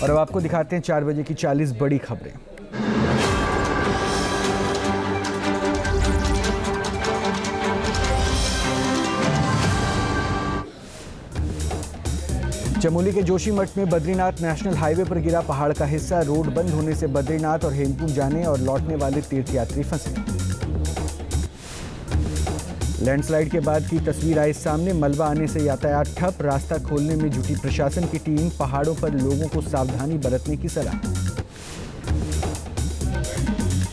और अब आपको दिखाते हैं 4 बजे की 40 बड़ी खबरें। चमोली के जोशीमठ में बद्रीनाथ नेशनल हाईवे पर गिरा पहाड़ का हिस्सा। रोड बंद होने से बद्रीनाथ और हेमकुंड जाने और लौटने वाले तीर्थयात्री फंसे। लैंडस्लाइड के बाद की तस्वीर आई सामने। मलबा आने से यातायात ठप। रास्ता खोलने में जुटी प्रशासन की टीम। पहाड़ों पर लोगों को सावधानी बरतने की सलाह।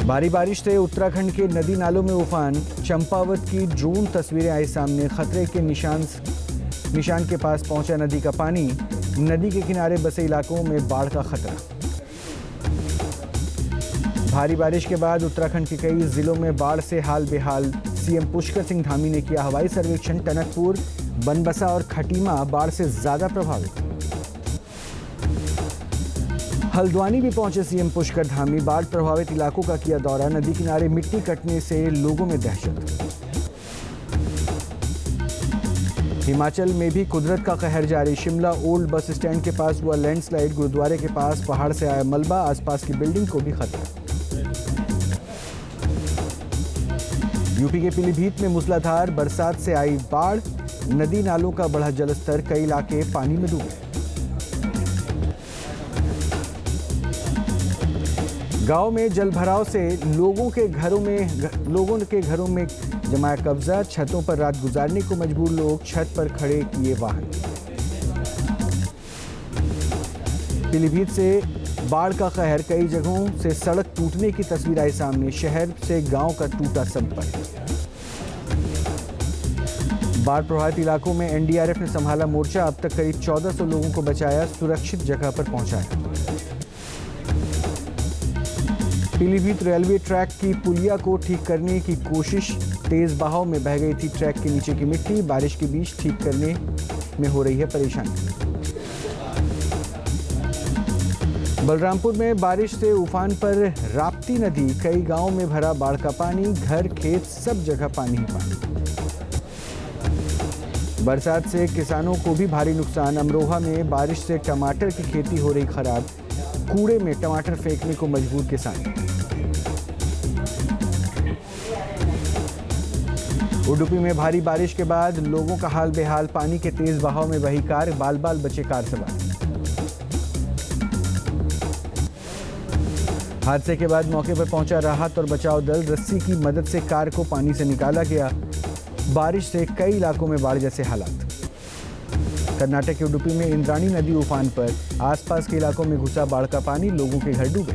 भारी बारिश से उत्तराखंड के नदी नालों में उफान। चंपावत की ड्रोन तस्वीरें आई सामने। खतरे के निशान के पास पहुंचा नदी का पानी। नदी के किनारे बसे इलाकों में बाढ़ का खतरा। भारी बारिश के बाद उत्तराखंड के कई जिलों में बाढ़ से हाल बेहाल। सीएम पुष्कर सिंह धामी ने किया हवाई सर्वेक्षण। टनकपुर, बनबसा और खटीमा बाढ़ से ज्यादा प्रभावित। हल्द्वानी भी पहुंचे सीएम पुष्कर धामी। बाढ़ प्रभावित इलाकों का किया दौरा। नदी किनारे मिट्टी कटने से लोगों में दहशत। हिमाचल में भी कुदरत का कहर जारी। शिमला ओल्ड बस स्टैंड के पास हुआ लैंडस्लाइड। गुरुद्वारे के पास पहाड़ से आया मलबा। आसपास की बिल्डिंग को भी खतरा। यूपी के पीलीभीत में मूसलाधार बरसात से आई बाढ़। नदी नालों का बढ़ा जलस्तर। कई इलाके पानी में डूबे। गांव में जलभराव से लोगों के घरों में जमाया कब्जा। छतों पर रात गुजारने को मजबूर लोग। छत पर खड़े किए वाहन। पीलीभीत से बाढ़ का कहर। कई जगहों से सड़क टूटने की तस्वीर आई सामने। शहर से गांव का टूटा संपर्क। बाढ़ प्रभावित इलाकों में एनडीआरएफ ने संभाला मोर्चा। अब तक करीब 1400 लोगों को बचाया, सुरक्षित जगह पर पहुंचाया। पीलीभीत रेलवे ट्रैक की पुलिया को ठीक करने की कोशिश। तेज बहाव में बह गई थी ट्रैक के नीचे की मिट्टी। बारिश के बीच ठीक करने में हो रही है परेशानी। बलरामपुर में बारिश से उफान पर राप्ती नदी। कई गांवों में भरा बाढ़ का पानी। घर खेत सब जगह पानी ही पानी। बरसात से किसानों को भी भारी नुकसान। अमरोहा में बारिश से टमाटर की खेती हो रही खराब। कूड़े में टमाटर फेंकने को मजबूर किसान। उडुपी में भारी बारिश के बाद लोगों का हाल बेहाल। पानी के तेज बहाव में बही कार। बाल बाल बचे कार सवार। हादसे के बाद मौके पर पहुंचा राहत और बचाव दल। रस्सी की मदद से कार को पानी से निकाला गया। बारिश से कई इलाकों में बाढ़ जैसे हालात। कर्नाटक के उडुपी में इंद्राणी नदी उफान पर। आसपास के इलाकों में घुसा बाढ़ का पानी। लोगों के घर डूबे।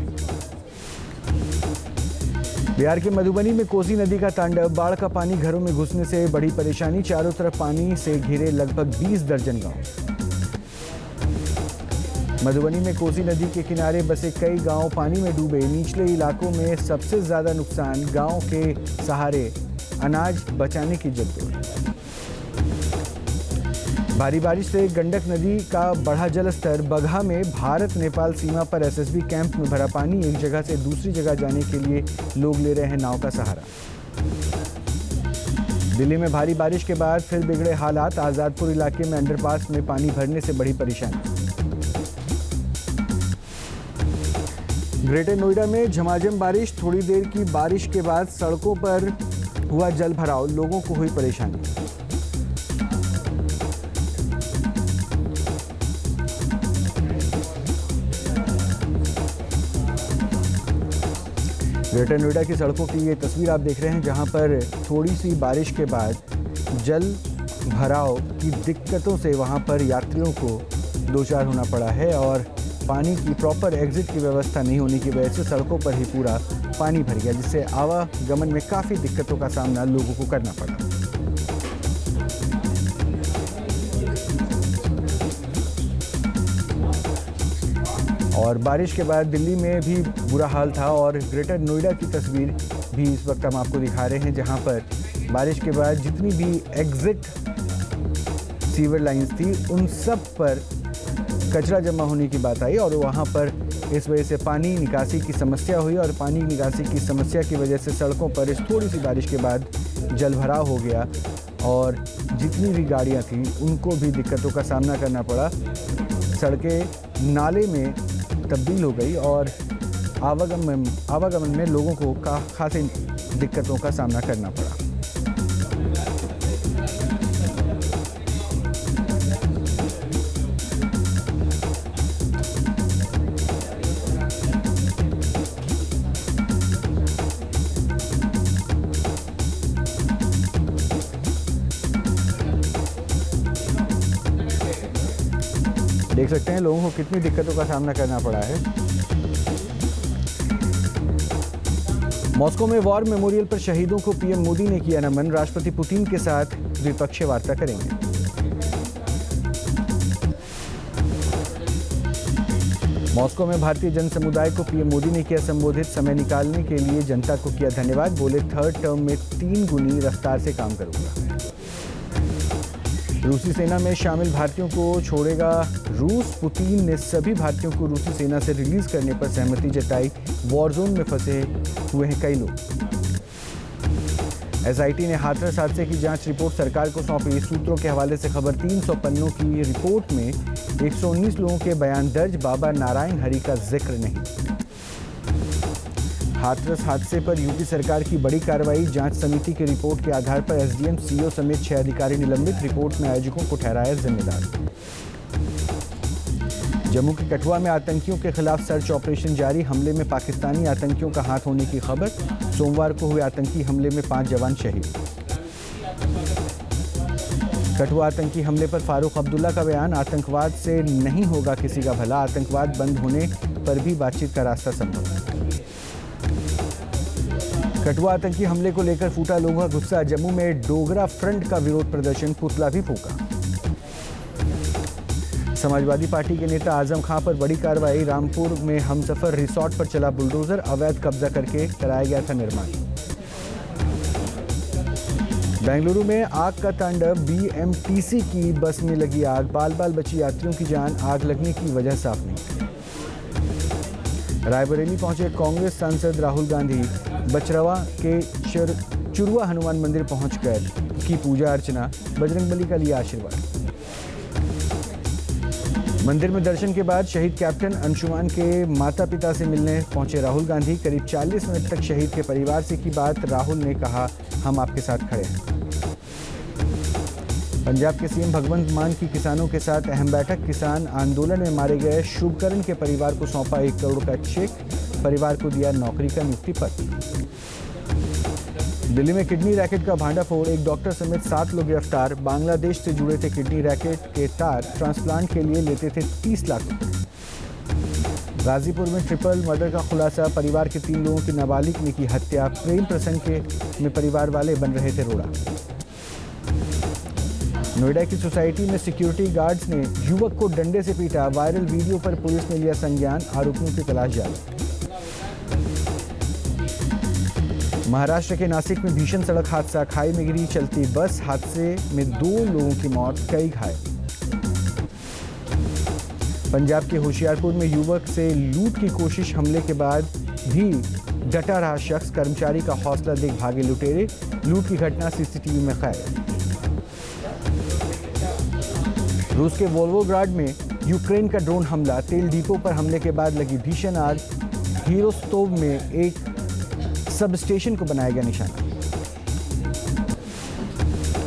बिहार के मधुबनी में कोसी नदी का तांडव। बाढ़ का पानी घरों में घुसने से बड़ी परेशानी। चारों तरफ पानी से घिरे लगभग 20 दर्जन गांव। मधुबनी में कोसी नदी के किनारे बसे कई गांव पानी में डूबे। निचले इलाकों में सबसे ज्यादा नुकसान। गांव के सहारे अनाज बचाने की जद्दोजहद। भारी बारिश से गंडक नदी का बढ़ा जलस्तर। बगहा में भारत नेपाल सीमा पर एसएसबी कैंप में भरा पानी। एक जगह से दूसरी जगह जाने के लिए लोग ले रहे हैं नाव का सहारा। दिल्ली में भारी बारिश के बाद फिर बिगड़े हालात। आजादपुर इलाके में अंडरपास में पानी भरने से बढ़ी परेशानी। ग्रेटर नोएडा में झमाझम बारिश। थोड़ी देर की बारिश के बाद सड़कों पर हुआ जल भराव। लोगों को हुई परेशानी। ग्रेटर नोएडा की सड़कों की ये तस्वीर आप देख रहे हैं, जहां पर थोड़ी सी बारिश के बाद जल भराव की दिक्कतों से वहां पर यात्रियों को दो चार होना पड़ा है। और पानी की प्रॉपर एग्जिट की व्यवस्था नहीं होने की वजह से सड़कों पर ही पूरा पानी भर गया, जिससे आवागमन में काफ़ी दिक्कतों का सामना लोगों को करना पड़ा। और बारिश के बाद दिल्ली में भी बुरा हाल था। और ग्रेटर नोएडा की तस्वीर भी इस वक्त हम आपको दिखा रहे हैं, जहां पर बारिश के बाद जितनी भी एग्जिट सीवर लाइंस थी उन सब पर कचरा जमा होने की बात आई। और वहां पर इस वजह से पानी निकासी की समस्या हुई। और पानी निकासी की समस्या की वजह से सड़कों पर इस थोड़ी सी बारिश के बाद जलभराव हो गया। और जितनी भी गाड़ियां थी उनको भी दिक्कतों का सामना करना पड़ा। सड़कें नाले में तब्दील हो गई और आवागमन में लोगों को खासी दिक्कतों का सामना करना पड़ा। देख सकते हैं लोगों को कितनी दिक्कतों का सामना करना पड़ा है। मॉस्को में वॉर मेमोरियल पर शहीदों को पीएम मोदी ने किया नमन। राष्ट्रपति पुतिन के साथ द्विपक्षीय वार्ता करेंगे। मॉस्को में भारतीय जन समुदाय को पीएम मोदी ने किया संबोधित। समय निकालने के लिए जनता को किया धन्यवाद। बोले, थर्ड टर्म में 3 गुनी रफ्तार से काम करूंगा। रूसी सेना में शामिल भारतीयों को छोड़ेगा रूस। पुतिन ने सभी भारतीयों को रूसी सेना से रिलीज करने पर सहमति जताई। वॉर जोन में फंसे हुए हैं कई लोग। एसआईटी ने हाथरस हादसे की जांच रिपोर्ट सरकार को सौंपी। सूत्रों के हवाले से खबर 300 पन्नों की रिपोर्ट में 119 लोगों के बयान दर्ज। बाबा नारायण हरि का जिक्र नहीं। हाथरस हादसे पर यूपी सरकार की बड़ी कार्रवाई। जांच समिति की रिपोर्ट के आधार पर एसडीएम, सीओ समेत 6 अधिकारी निलंबित। रिपोर्ट में आयोजकों को ठहराया जिम्मेदार। जम्मू के कठुआ में आतंकियों के खिलाफ सर्च ऑपरेशन जारी। हमले में पाकिस्तानी आतंकियों का हाथ होने की खबर। सोमवार को हुए आतंकी हमले में 5 जवान शहीद। कठुआ आतंकी हमले पर फारूक अब्दुल्ला का बयान। आतंकवाद से नहीं होगा किसी का भला। आतंकवाद बंद होने पर भी बातचीत का रास्ता संभव। कठुआ आतंकी हमले को लेकर फूटा लोगों का गुस्सा। जम्मू में डोगरा फ्रंट का विरोध प्रदर्शन, पुतला भी फूका। समाजवादी पार्टी के नेता आजम खां पर बड़ी कार्रवाई। रामपुर में हमसफर रिसोर्ट पर चला बुलडोजर। अवैध कब्जा करके कराया गया था निर्माण। बेंगलुरु में आग का तांडव। बीएमटीसी की बस में लगी आग। बाल बाल बची यात्रियों की जान। आग लगने की वजह साफ नहीं। रायबरेली पहुंचे कांग्रेस सांसद राहुल गांधी। बचरवा के चुरवा हनुमान मंदिर पहुंचकर की पूजा अर्चना। बजरंगबली का लिया आशीर्वाद। मंदिर में दर्शन के बाद शहीद कैप्टन अंशुमान के माता पिता से मिलने पहुंचे राहुल गांधी। करीब 40 मिनट तक शहीद के परिवार से की बात। राहुल ने कहा, हम आपके साथ खड़े हैं। पंजाब के सीएम भगवंत मान की किसानों के साथ अहम बैठक। किसान आंदोलन में मारे गए शुभकरण के परिवार को सौंपा 1 करोड़ का चेक। परिवार को दिया नौकरी का नियुक्ति पत्र। दिल्ली में किडनी रैकेट का भांडाफोड़। एक डॉक्टर समेत 7 लोग गिरफ्तार। बांग्लादेश से जुड़े थे किडनी रैकेट के तार। ट्रांसप्लांट के लिए लेते थे 30 लाख रुपए। गाजीपुर में ट्रिपल मर्डर का खुलासा। परिवार के 3 लोगों की नाबालिग ने की हत्या। प्रेम प्रसंग में परिवार वाले बन रहे थे रोड़ा। नोएडा की सोसाइटी में सिक्योरिटी गार्ड्स ने युवक को डंडे से पीटा। वायरल वीडियो पर पुलिस ने लिया संज्ञान। आरोपियों की तलाश जारी। महाराष्ट्र के नासिक में भीषण सड़क हादसा। खाई में गिरी चलती बस। हादसे में 2 लोगों की मौत, कई घायल। पंजाब के होशियारपुर में युवक से लूट की कोशिश। हमले के बाद भी डटा रहा शख्स। कर्मचारी का हौसला देख भागे लुटेरे। लूट की घटना सीसीटीवी में कैद। रूस के वोल्गोग्राड में यूक्रेन का ड्रोन हमला। तेल डिपो पर हमले के बाद लगी भीषण आग। हीरोस्तोव में एक सब स्टेशन को बनाया गया निशाना।